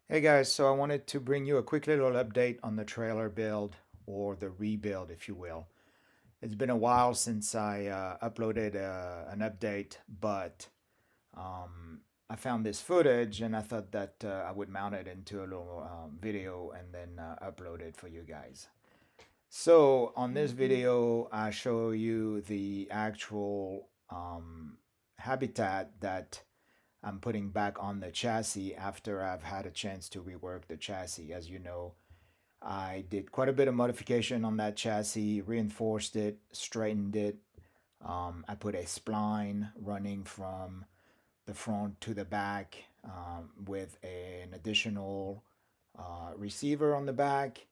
Hey guys, so I wanted to bring you a quick little update on the trailer build, or the rebuild, if you will. It's been a while since I uploaded an update, but um, I found this footage and I thought that I would mount it into a little video and then upload it for you guys. So on this video, I show you the actual habitat that I'm putting back on the chassis after I've had a chance to rework the chassis. As you know, I did quite a bit of modification on that chassis, reinforced it, straightened it. I put a spline running from the front to the back with an additional receiver on the back.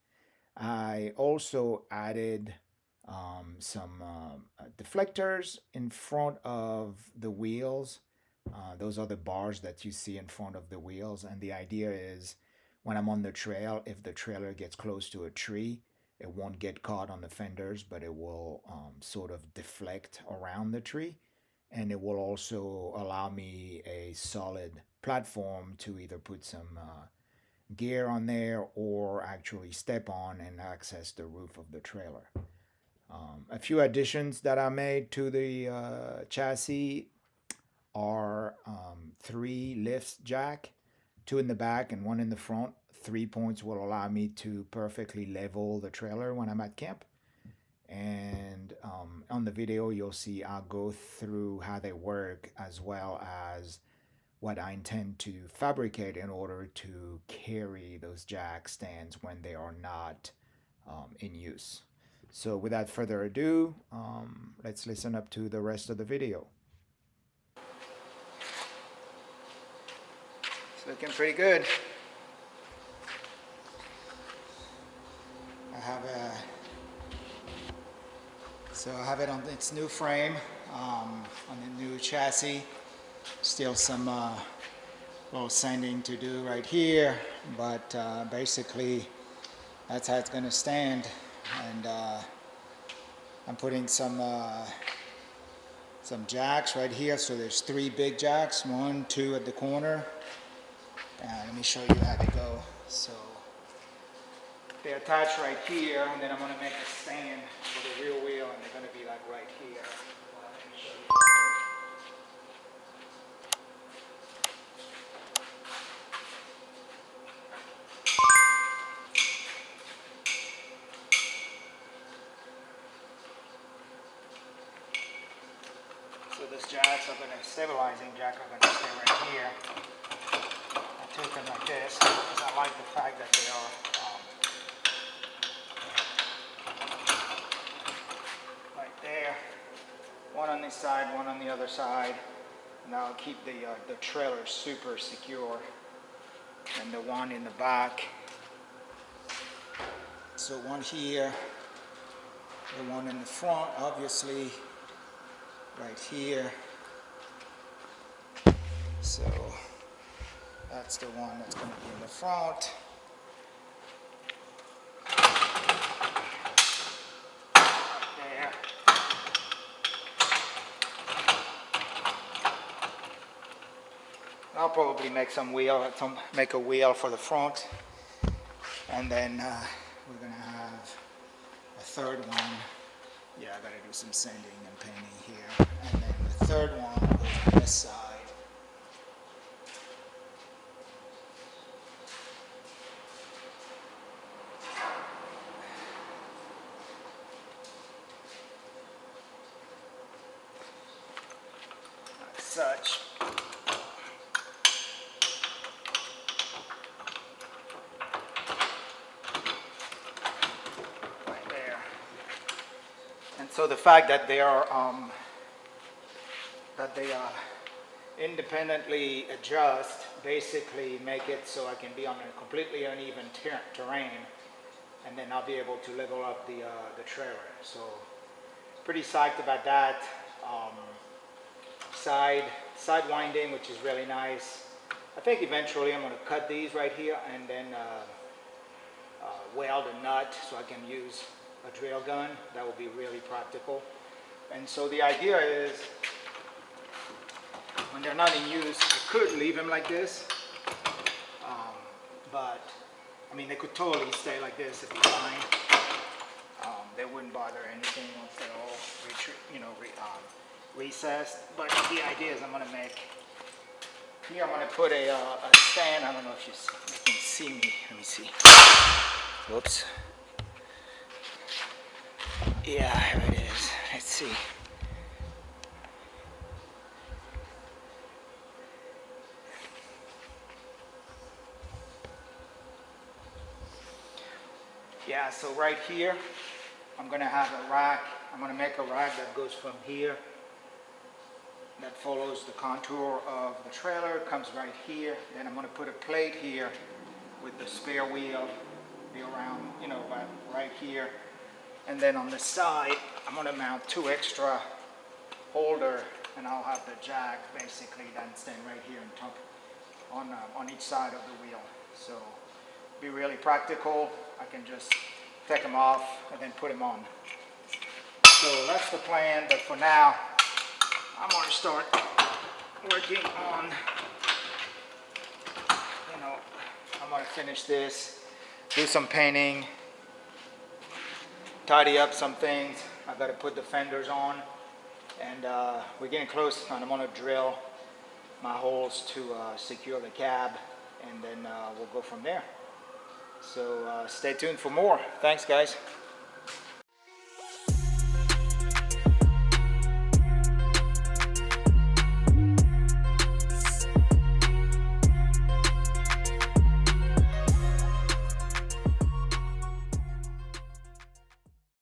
I also added some deflectors in front of the wheels. Those are the bars that you see in front of the wheels. And the idea is when I'm on the trail, if the trailer gets close to a tree, it won't get caught on the fenders, but it will sort of deflect around the tree. And it will also allow me a solid platform to either put some gear on there or actually step on and access the roof of the trailer. A few additions that I made to the chassis are three lifts jack, two in the back and one in the front. 3 points will allow me to perfectly level the trailer when I'm at camp. And on the video, you'll see I'll go through how they work as well as what I intend to fabricate in order to carry those jack stands when they are not in use. So without further ado, let's listen up to the rest of the video. It's looking pretty good. I have it on its new frame, on the new chassis. Still some little sanding to do right here, but basically that's how it's going to stand. And I'm putting some jacks right here. So there's three big jacks, 1, 2 at the corner. Let me show you how they go. So they attach right here, and then I'm going to make a stand for the rear wheel, and they're going to be like right here. Let me show you. So those jacks are going to, stabilizing jack are going to stay right here. I take them like this because I like the fact that they are right there. One on this side, one on the other side. And that'll keep the trailer super secure. And the one in the back. So one here, the one in the front, obviously, right here. So that's the one that's going to be in the front. Right there. I'll probably make make a wheel for the front, and then we're going to have a third one. Yeah, I got to do some sanding and painting here, and then the third one goes on this side. Like such. So the fact that they are independently adjust basically make it so I can be on a completely uneven terrain and then I'll be able to level up the trailer. So pretty psyched about that. Side winding, which is really nice. I think eventually I'm going to cut these right here and then weld a nut so I can use a drill gun. That would be really practical. And so the idea is, when they're not in use, I could leave them like this, but I mean they could totally stay like this if you find. They wouldn't bother anything once they're all recessed. But the idea is I'm going to make, here I'm going to put a stand. I don't know if you can see me. Let me see. Whoops. Yeah, here it is. Let's see. Yeah, so right here, I'm going to have a rack. I'm going to make a rack that goes from here, that follows the contour of the trailer, comes right here. Then I'm going to put a plate here with the spare wheel, be around, right here. And then on the side, I'm going to mount 2 extra holder, and I'll have the jack basically then stand right here and top on each side of the wheel. So be really practical. I can just take them off and then put them on. So that's the plan, but for now, I'm going to start working on, I'm going to finish this, do some painting, tidy up some things. I've got to put the fenders on, and we're getting close, and I'm going to drill my holes to secure the cab, and then we'll go from there. So stay tuned for more. Thanks, guys.